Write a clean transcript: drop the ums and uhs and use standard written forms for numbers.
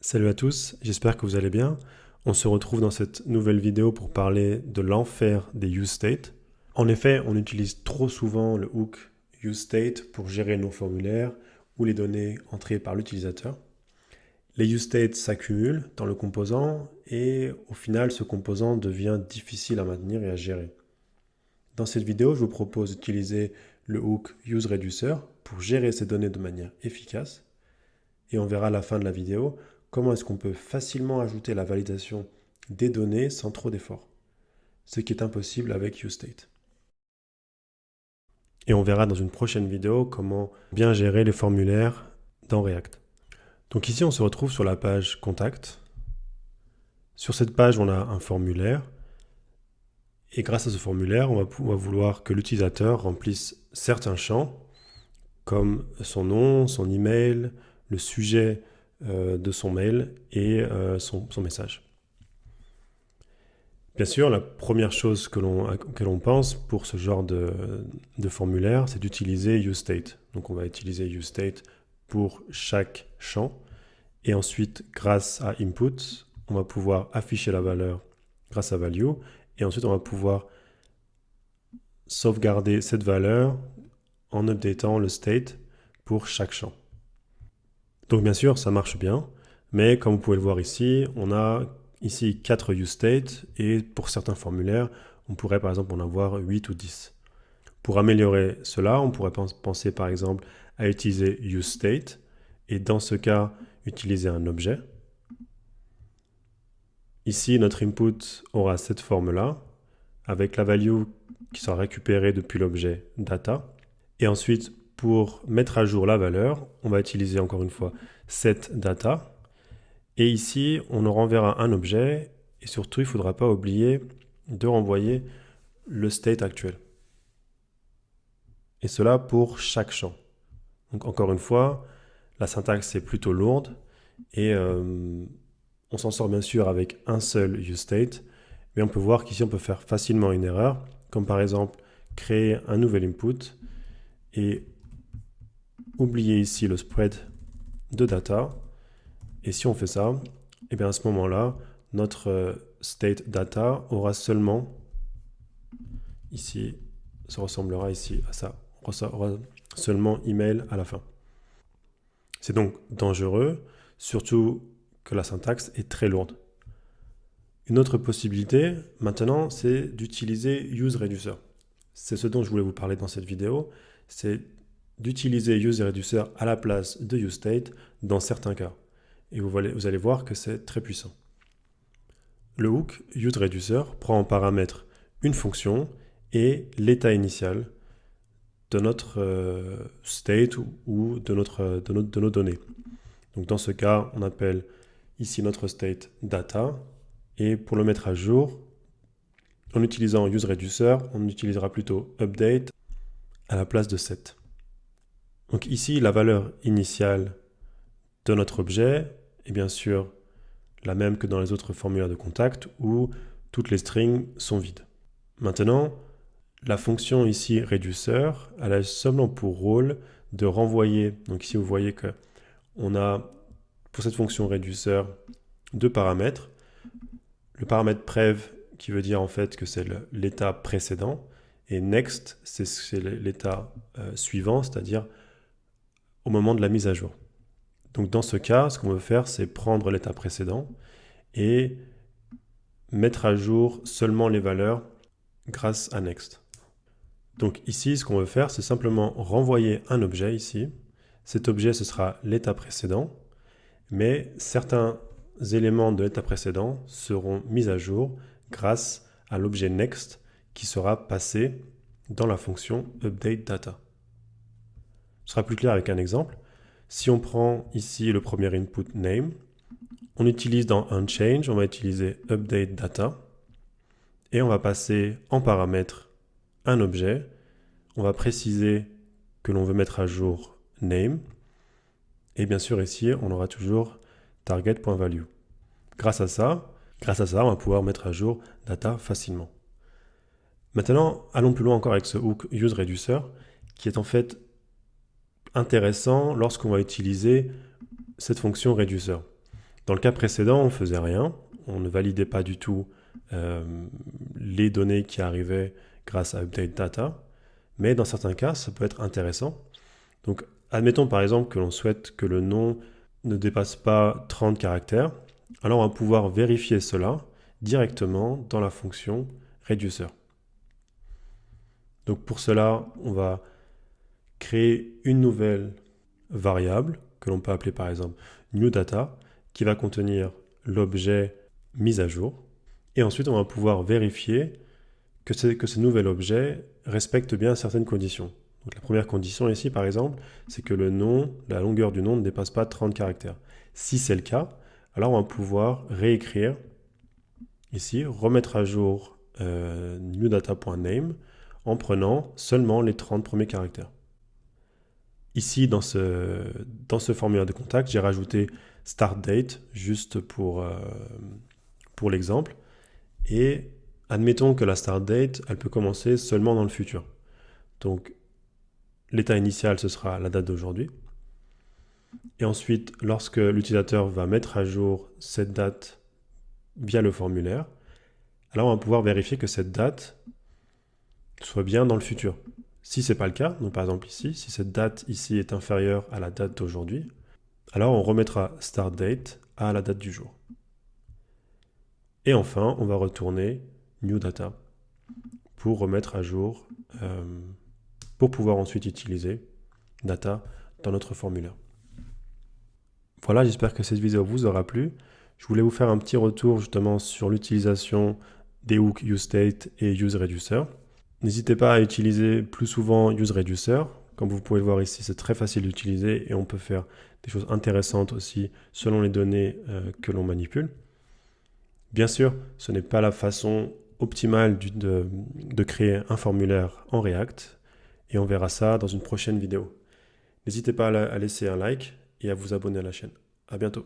Salut à tous, j'espère que vous allez bien. On se retrouve dans cette nouvelle vidéo pour parler de l'enfer des useState. En effet, on utilise trop souvent le hook useState pour gérer nos formulaires ou les données entrées par l'utilisateur. Les useState s'accumulent dans le composant et au final, ce composant devient difficile à maintenir et à gérer. Dans cette vidéo, je vous propose d'utiliser le hook useReducer pour gérer ces données de manière efficace. Et on verra à la fin de la vidéo comment est-ce qu'on peut facilement ajouter la validation des données sans trop d'efforts, ce qui est impossible avec useState. Et on verra dans une prochaine vidéo comment bien gérer les formulaires dans React. Donc ici, on se retrouve sur la page Contact. Sur cette page, on a un formulaire. Et grâce à ce formulaire, on va vouloir que l'utilisateur remplisse certains champs, comme son nom, son email, le sujet de son mail et son message. Bien sûr, la première chose que l'on pense pour ce genre de formulaire, c'est d'utiliser useState. Donc on va utiliser useState pour chaque champ. Et ensuite, grâce à input, on va pouvoir afficher la valeur grâce à value. Et ensuite, on va pouvoir sauvegarder cette valeur en updatant le state pour chaque champ. Donc bien sûr, ça marche bien. Mais comme vous pouvez le voir ici, on a ici 4 useState et pour certains formulaires, on pourrait par exemple en avoir 8 ou 10. Pour améliorer cela, on pourrait penser par exemple à utiliser useState et dans ce cas, utiliser un objet. Ici, notre input aura cette forme-là avec la value qui sera récupérée depuis l'objet data. Et ensuite, pour mettre à jour la valeur, on va utiliser encore une fois cette data. Et ici, on renverra un objet et surtout, il ne faudra pas oublier de renvoyer le state actuel. Et cela pour chaque champ. Donc encore une fois, la syntaxe est plutôt lourde et on s'en sort bien sûr avec un seul useState, mais on peut voir qu'ici on peut faire facilement une erreur, comme par exemple créer un nouvel input et oublier ici le spread de data. Et si on fait ça, et bien à ce moment-là, notre state data aura seulement, ici, ça ressemblera ici à ça, aura seulement email à la fin. C'est donc dangereux, surtout que la syntaxe est très lourde. Une autre possibilité, maintenant, c'est d'utiliser useReducer. C'est ce dont je voulais vous parler dans cette vidéo, c'est d'utiliser useReducer à la place de useState dans certains cas. Et vous allez voir que c'est très puissant. Le hook useReducer prend en paramètre une fonction et l'état initial de notre state ou de nos données. Donc dans ce cas, on appelle ici notre state data et pour le mettre à jour, en utilisant useReducer, on utilisera plutôt update à la place de set. Donc ici, la valeur initiale de notre objet est bien sûr la même que dans les autres formulaires de contact où toutes les strings sont vides. Maintenant, la fonction ici reducer, elle a seulement pour rôle de renvoyer. Donc ici, vous voyez que on a pour cette fonction reducer deux paramètres. Le paramètre prev qui veut dire en fait que c'est l'état précédent et next, c'est l'état suivant, c'est-à-dire au moment de la mise à jour. Donc dans ce cas, ce qu'on veut faire, c'est prendre l'état précédent et mettre à jour seulement les valeurs grâce à next. Donc ici, ce qu'on veut faire, c'est simplement renvoyer un objet ici. Cet objet, ce sera l'état précédent, mais certains éléments de l'état précédent seront mis à jour grâce à l'objet next qui sera passé dans la fonction updateData. Ce sera plus clair avec un exemple. Si on prend ici le premier input name, on utilise dans unChange, on va utiliser updateData et on va passer en paramètre un objet. On va préciser que l'on veut mettre à jour name et bien sûr ici on aura toujours target.value. Grâce à ça, on va pouvoir mettre à jour data facilement. Maintenant, allons plus loin encore avec ce hook useReducer qui est en fait intéressant lorsqu'on va utiliser cette fonction reducer. Dans le cas précédent, on ne faisait rien, on ne validait pas du tout les données qui arrivaient grâce à Update Data, mais dans certains cas, ça peut être intéressant. Donc, admettons par exemple que l'on souhaite que le nom ne dépasse pas 30 caractères, alors on va pouvoir vérifier cela directement dans la fonction Reducer. Donc pour cela, on va créer une nouvelle variable que l'on peut appeler par exemple NewData qui va contenir l'objet mise à jour. Et ensuite, on va pouvoir vérifier que ce nouvel objet respecte bien certaines conditions. Donc la première condition ici, par exemple, c'est que le nom, la longueur du nom ne dépasse pas 30 caractères. Si c'est le cas, alors on va pouvoir réécrire ici, remettre à jour newData.name en prenant seulement les 30 premiers caractères. Ici, dans ce formulaire de contact, j'ai rajouté start date juste pour l'exemple. Et admettons que la start date, elle peut commencer seulement dans le futur. Donc, l'état initial, ce sera la date d'aujourd'hui. Et ensuite, lorsque l'utilisateur va mettre à jour cette date via le formulaire, alors on va pouvoir vérifier que cette date soit bien dans le futur. Si ce n'est pas le cas, donc par exemple ici, si cette date ici est inférieure à la date d'aujourd'hui, alors on remettra start date à la date du jour. Et enfin, on va retourner new data pour remettre à jour, pour pouvoir ensuite utiliser data dans notre formulaire. Voilà, j'espère que cette vidéo vous aura plu. Je voulais vous faire un petit retour justement sur l'utilisation des hooks useState et useReducer. N'hésitez pas à utiliser plus souvent useReducer. Comme vous pouvez le voir ici, c'est très facile d'utiliser et on peut faire des choses intéressantes aussi selon les données que l'on manipule. Bien sûr, ce n'est pas la façon optimale de créer un formulaire en React et on verra ça dans une prochaine vidéo. N'hésitez pas à laisser un like et à vous abonner à la chaîne. À bientôt.